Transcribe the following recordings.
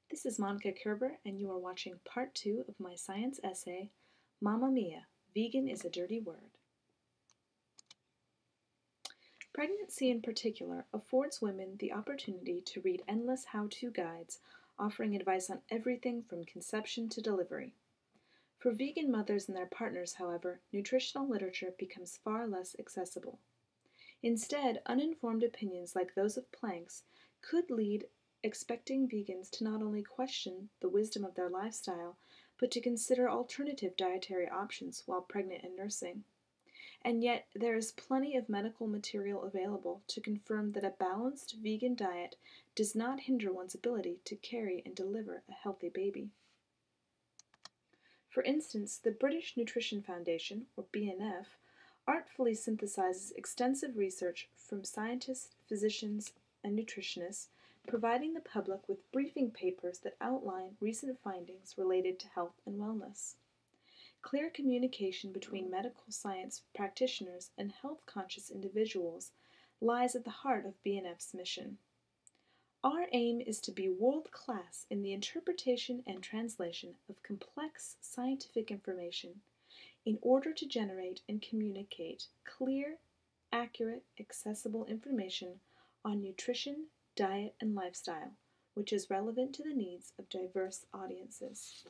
This is Monica Kerber, and you are watching part 2 of my science essay, Mamma Mia, Vegan is a Dirty Word. Pregnancy in particular affords women the opportunity to read endless how-to guides offering advice on everything from conception to delivery. For vegan mothers and their partners, however, nutritional literature becomes far less accessible. Instead, uninformed opinions like those of Planck's could lead expecting vegans to not only question the wisdom of their lifestyle, but to consider alternative dietary options while pregnant and nursing. And yet, there is plenty of medical material available to confirm that a balanced vegan diet does not hinder one's ability to carry and deliver a healthy baby. For instance, the British Nutrition Foundation, or BNF, artfully synthesizes extensive research from scientists, physicians, and nutritionists, providing the public with briefing papers that outline recent findings related to health and wellness. Clear communication between medical science practitioners and health-conscious individuals lies at the heart of BNF's mission. Our aim is to be world-class in the interpretation and translation of complex scientific information in order to generate and communicate clear, accurate, accessible information on nutrition, diet, and lifestyle, which is relevant to the needs of diverse audiences.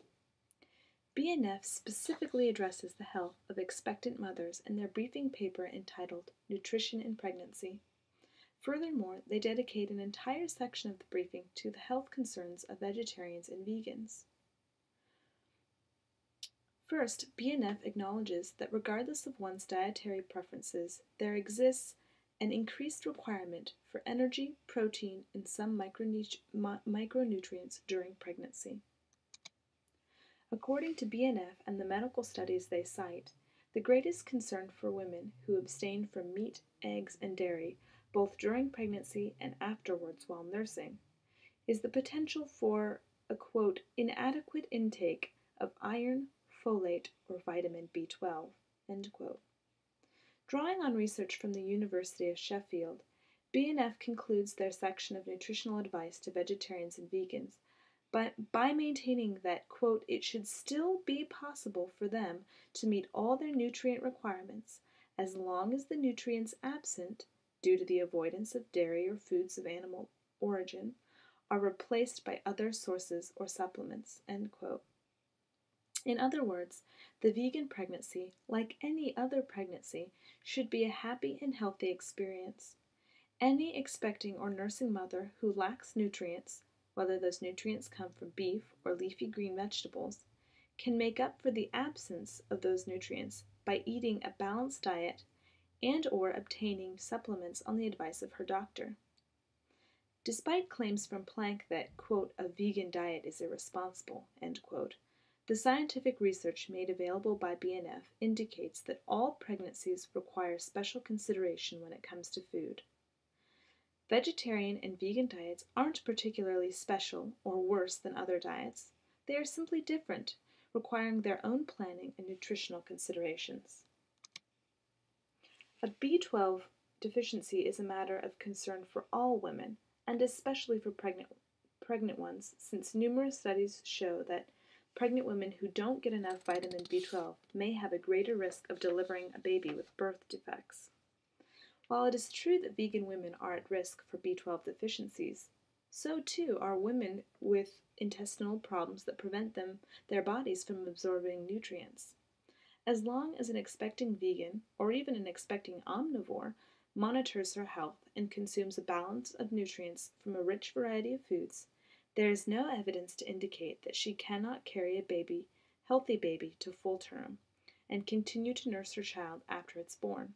BNF specifically addresses the health of expectant mothers in their briefing paper entitled Nutrition in Pregnancy. Furthermore, they dedicate an entire section of the briefing to the health concerns of vegetarians and vegans. First, BNF acknowledges that regardless of one's dietary preferences, there exists an increased requirement for energy, protein, and some micronutrients during pregnancy. According to BNF and the medical studies they cite, the greatest concern for women who abstain from meat, eggs, and dairy, both during pregnancy and afterwards while nursing, is the potential for a, quote, inadequate intake of iron, folate, or vitamin B12, end quote. Drawing on research from the University of Sheffield, BNF concludes their section of nutritional advice to vegetarians and vegans by maintaining that, quote, it should still be possible for them to meet all their nutrient requirements as long as the nutrients absent, due to the avoidance of dairy or foods of animal origin, are replaced by other sources or supplements, end quote. In other words, the vegan pregnancy, like any other pregnancy, should be a happy and healthy experience. Any expecting or nursing mother who lacks nutrients, whether those nutrients come from beef or leafy green vegetables, can make up for the absence of those nutrients by eating a balanced diet and or obtaining supplements on the advice of her doctor. Despite claims from Planck that, quote, a vegan diet is irresponsible, end quote, the scientific research made available by BNF indicates that all pregnancies require special consideration when it comes to food. Vegetarian and vegan diets aren't particularly special or worse than other diets. They are simply different, requiring their own planning and nutritional considerations. A B12 deficiency is a matter of concern for all women, and especially for pregnant ones, since numerous studies show that pregnant women who don't get enough vitamin B12 may have a greater risk of delivering a baby with birth defects. While it is true that vegan women are at risk for B12 deficiencies, so too are women with intestinal problems that prevent their bodies from absorbing nutrients. As long as an expecting vegan, or even an expecting omnivore, monitors her health and consumes a balance of nutrients from a rich variety of foods, there is no evidence to indicate that she cannot carry a healthy baby to full term and continue to nurse her child after it's born.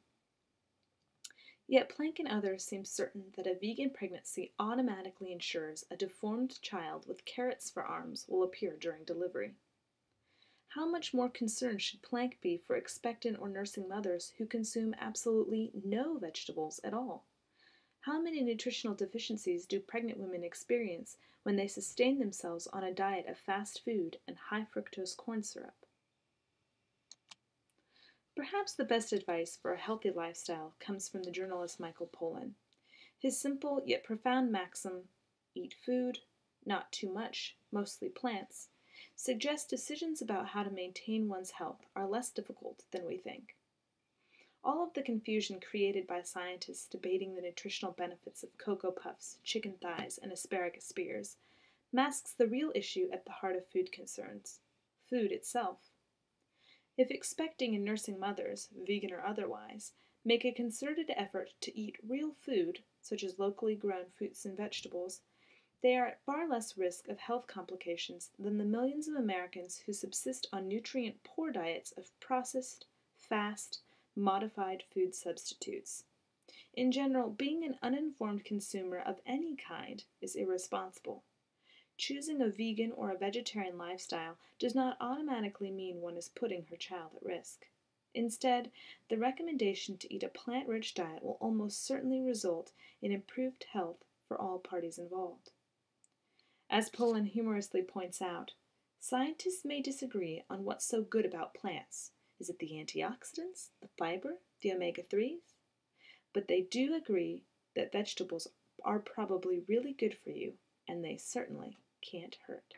Yet Planck and others seem certain that a vegan pregnancy automatically ensures a deformed child with carrots for arms will appear during delivery. How much more concerned should Planck be for expectant or nursing mothers who consume absolutely no vegetables at all? How many nutritional deficiencies do pregnant women experience when they sustain themselves on a diet of fast food and high fructose corn syrup? Perhaps the best advice for a healthy lifestyle comes from the journalist Michael Pollan. His simple yet profound maxim, eat food, not too much, mostly plants, suggests decisions about how to maintain one's health are less difficult than we think. All of the confusion created by scientists debating the nutritional benefits of Cocoa Puffs, chicken thighs, and asparagus spears masks the real issue at the heart of food concerns: food itself. If expecting and nursing mothers, vegan or otherwise, make a concerted effort to eat real food, such as locally grown fruits and vegetables, they are at far less risk of health complications than the millions of Americans who subsist on nutrient poor diets of processed, fast, modified food substitutes. In general, being an uninformed consumer of any kind is irresponsible. Choosing a vegan or a vegetarian lifestyle does not automatically mean one is putting her child at risk. Instead, the recommendation to eat a plant rich diet will almost certainly result in improved health for all parties involved. As Poland humorously points out, scientists may disagree on what's so good about plants. Is it the antioxidants, the fiber, the omega 3s? But they do agree that vegetables are probably really good for you, and they certainly can't hurt.